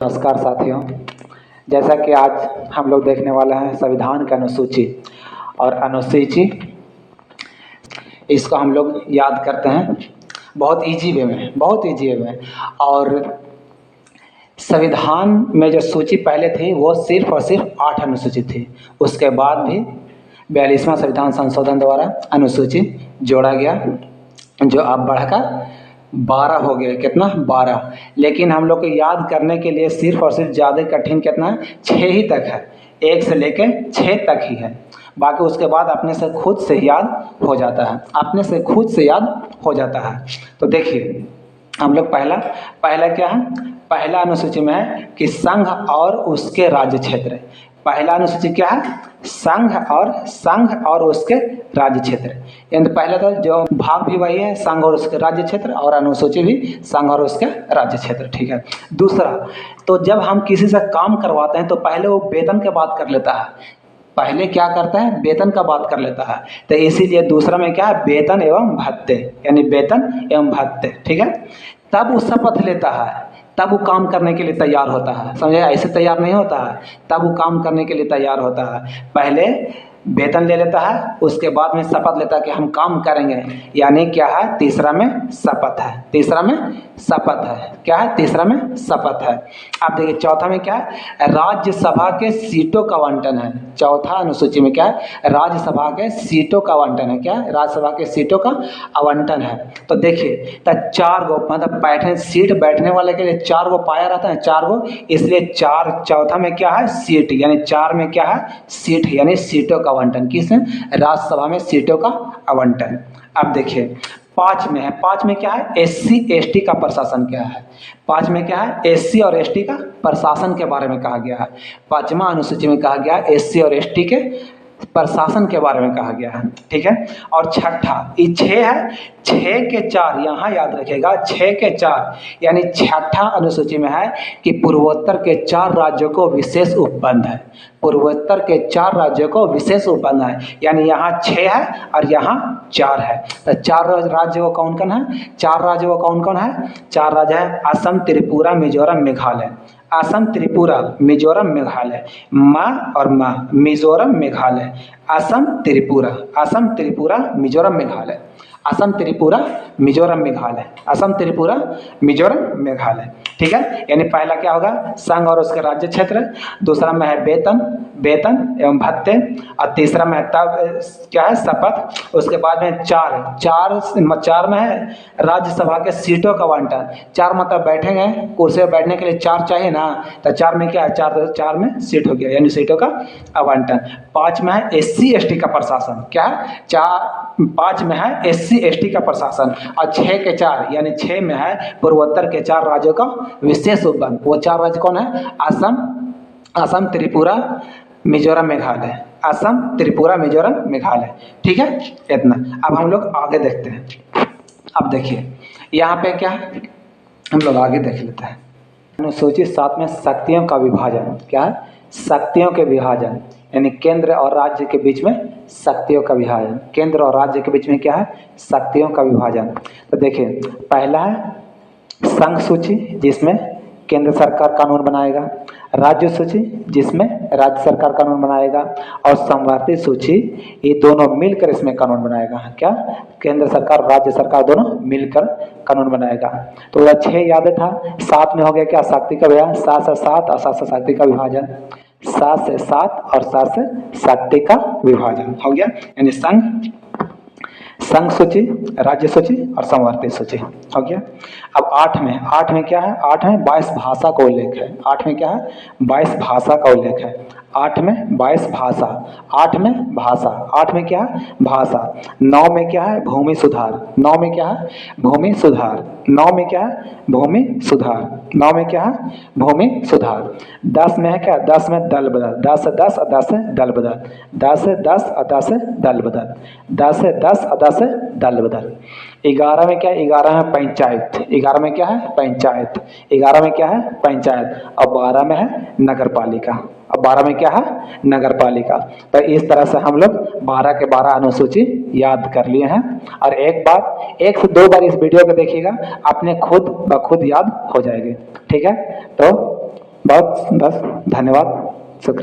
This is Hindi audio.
नमस्कार साथियों, जैसा कि आज हम लोग देखने वाले हैं संविधान की अनुसूची। और अनुसूची इसको हम लोग याद करते हैं बहुत इजी वे में। और संविधान में जो सूची पहले थी वो सिर्फ और सिर्फ 8 अनुसूची थी। उसके बाद भी 42वां संविधान संशोधन द्वारा अनुसूची जोड़ा गया, जो अब बढ़कर 12 हो गए। कितना? 12। लेकिन हम लोग को याद करने के लिए सिर्फ और सिर्फ ज़्यादा कठिन कितना? 6 ही तक है। 1 से लेके 6 तक ही है। बाकी उसके बाद अपने से खुद से याद हो जाता है। तो देखिए, हम लोग पहला क्या है? पहला अनुसूची में है कि संघ और उसके राज्य क्षेत्र। पहला अनुसूची क्या है? संघ और उसके राज्य क्षेत्र। यानी पहले तो जो भाग भी वही है, संघ और उसके राज्य क्षेत्र, और अनुसूची भी संघ और उसके राज्य क्षेत्र। ठीक है। दूसरा, तो जब हम किसी से काम करवाते हैं तो पहले वो वेतन की बात कर लेता है। पहले क्या करता है? वेतन का बात कर लेता है। तो इसीलिए दूसरा में क्या है? वेतन एवं भत्ते, यानी वेतन एवं भत्ते। ठीक है। तब वो शपथ लेता है, तब वो काम करने के लिए तैयार होता है। समझे? ऐसे तैयार नहीं होता है, तब वो काम करने के लिए तैयार होता है। पहले वेतन ले लेता है, उसके बाद में शपथ लेता है कि हम काम करेंगे। यानी क्या है? तीसरा में शपथ है। क्या है? तीसरा में शपथ है। अब देखिए चौथा में क्या है? राज्यसभा के सीटों का आवंटन है। चौथा अनुसूची में क्या है? राज्यसभा के सीटों का आवंटन है। क्या है? राज्यसभा के सीटों का आवंटन है। तो देखिए, तो 4 गो मतलब बैठने वाले के लिए 4 गो पाया रहता है, 4 गो, इसलिए 4। चौथा में क्या है? सीट, यानी 4 में क्या है? सीट, यानी सीटों का आवंटन। किस? राज्यसभा में सीटों का आवंटन। अब देखिए 5 में है। 5 में क्या है? SC ST का प्रशासन क्या है? 5 में क्या है? SC और ST का प्रशासन के बारे में कहा गया है। 5वां अनुसूची में कहा गया है SC और ST के प्रशासन के बारे में कहा गया है। ठीक है। और छठा, ये 6 है, 6 के 4 यहाँ याद रखिएगा, 6 के 4, यानी छठा अनुसूची में है कि पूर्वोत्तर के 4 राज्यों को विशेष उपबंध है। पूर्वोत्तर के 4 राज्यों को विशेष उपबंध है, यानी यहाँ 6 है और यहाँ 4 है। तो 4 राज्य वो कौन कौन है? 4 राज्य वो कौन कौन है? 4 राज्य है असम, त्रिपुरा, मिजोरम, मेघालय। असम, त्रिपुरा, मिजोरम, मेघालय। मिजोरम, मेघालय। असम, त्रिपुरा, मिजोरम, मेघालय। असम, त्रिपुरा, मिजोरम, मेघालय। असम, त्रिपुरा, मिजोरम, मेघालय। ठीक है। यानी पहला क्या होगा? संघ और उसके राज्य क्षेत्र। दूसरा में है वेतन एवं भत्ते। और तीसरा में तब क्या है? शपथ। उसके बाद में 4 में है राज्यसभा के सीटों का आवंटन। 4 मतलब बैठेंगे, कुर्सी पर बैठने के लिए 4 चाहिए ना, तो 4 में क्या है? 4 में सीट हो गया, यानी सीटों का आवंटन। 5 में है SC ST का प्रशासन। क्या है? 5 में है SC ST का प्रशासन। और 6 के 4, यानी 6 में है पूर्वोत्तर के 4 राज्यों का विशेष उपबंध। वो 4 राज्य कौन है? असम, त्रिपुरा, मिजोरम, मेघालय। असम, त्रिपुरा, मिजोरम, मेघालय। ठीक है। इतना। अब हम लोग आगे देखते हैं। अब देखिए यहाँ पे क्या है, हम लोग आगे देख लेते हैं। अनुसूची 7 में शक्तियों का विभाजन। क्या है? शक्तियों के विभाजन, यानी केंद्र और राज्य के बीच में शक्तियों का विभाजन। केंद्र और राज्य के बीच में क्या है? शक्तियों का विभाजन। तो देखिए पहला है संघ सूची, जिसमें केंद्र सरकार कानून बनाएगा। राज्य सूची, जिसमें राज्य सरकार कानून बनाएगा। और समवर्ती सूची, ये दोनों मिलकर इसमें कानून बनाएगा। क्या? केंद्र सरकार, राज्य सरकार दोनों मिलकर कानून बनाएगा। तो 6 याद था। 7 में हो गया क्या? शक्ति का विभाजन। 7 से 7 और 7 से शक्ति का विभाजन। 7 से 7 और 7 से शक्ति का विभाजन हो गया, यानी संघ सूची, राज्य सूची और समवर्ती सूची हो गया। अब 8 में क्या है? 8 में 22 भाषा का उल्लेख है। 8 में क्या है? 22 भाषा का उल्लेख है। 8 में 22 भाषा। 8 में भाषा। 8 में क्या है? भाषा। 9 में क्या है? भूमि सुधार। 9 में क्या है? भूमि सुधार। 9 में क्या है? भूमि सुधार। 9 में क्या है? भूमि सुधार। 10 में है क्या? 10 में दल बदल। 10 से 10 और 10 से दल बदल। 10 से 10 और 10 से दल बदल। 10 से 10 और 10 से दल बदल। 11 में क्या है? 11 में पंचायत। 11 में क्या है? पंचायत। 11 में क्या है? पंचायत। और 12 में है नगर पालिका। अब 12 में क्या है? नगर पालिका। तो इस तरह से हम लोग 12 के 12 अनुसूची याद कर लिए हैं। और एक से 2 बार इस वीडियो को देखिएगा, अपने खुद ब खुद याद हो जाएंगे। ठीक है। तो बहुत बस धन्यवाद, शुक्रिया।